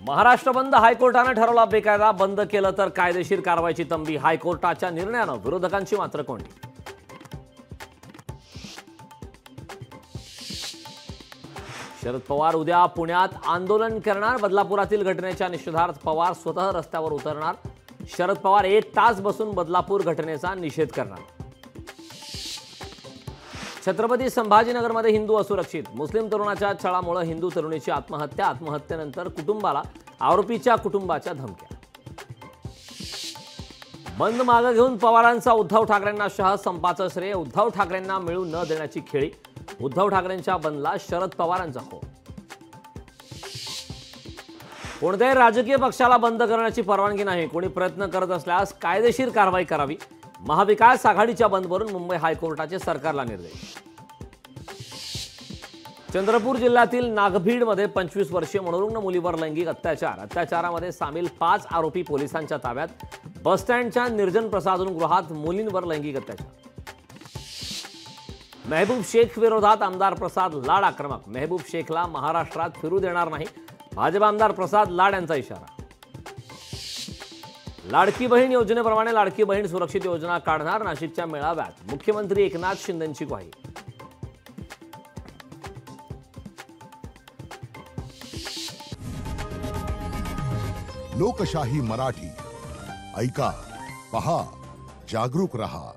महाराष्ट्र बंद हायकोर्टाने ठरवला बेकायदा, बंद केलं तर कायदेशीर कारवाईची तंबी। हायकोर्टाच्या निर्णयानं विरोधकांची मात्र कोंडी। शरद पवार उद्या पुण्यात आंदोलन करणार। बदलापुरातील घटनेच्या निषेधार्थ पवार स्वतः रस्त्यावर उतरणार। शरद पवार 1 तास बसून बदलापूर घटनेचा निषेध करणार। छत्रपती संभाजीनगरमध्ये हिंदू असुरक्षित, मुस्लिम तरुणाच्या छळामुळे हिंदू तरुणीची आत्महत्या। आत्महत्येनंतर कुटुंबाला आरोपीच्या कुटुंबाच्या धमक्या। बंद मागे घेऊन पवारांचा उद्धव ठाकरेंना शह, संपाचं श्रेय उद्धव ठाकरेंना मिळू न देण्याची खेळी। उद्धव ठाकरेंच्या बंदला शरद पवारांचा हो। कोणत्याही राजकीय पक्षाला बंद करण्याची परवानगी नाही। कोणी प्रयत्न करत असल्यास कायदेशीर कारवाई करावी। महाविकास आघाडीच्या बंदवरून मुंबई हायकोर्टाचे सरकारला निर्देश। चंद्रपूर जिल्ह्यातील नागभीडमध्ये 25 वर्षीय मनोरुग्ण मुलीवर लैंगिक अत्याचार। अत्याचारामध्ये सामील 5 आरोपी पोलिसांच्या ताब्यात। बसस्टँडच्या निर्जन प्रसाधन गृहात मुलींवर लैंगिक अत्याचार। महबूब शेख विरोधात आमदार प्रसाद लाड आक्रमक। महबूब शेखला महाराष्ट्रात फिरू देणार नाही, भाजप आमदार प्रसाद लाड यांचा इशारा। लाडकी बहीण योजनेप्रमाणे लाडकी बहीण सुरक्षित योजना काढणार। नाशिकच्या मेळाव्यात मुख्यमंत्री एकनाथ शिंदेंची ग्वाही। लोकशाही मराठी ऐका, पहा, जागरूक रहा।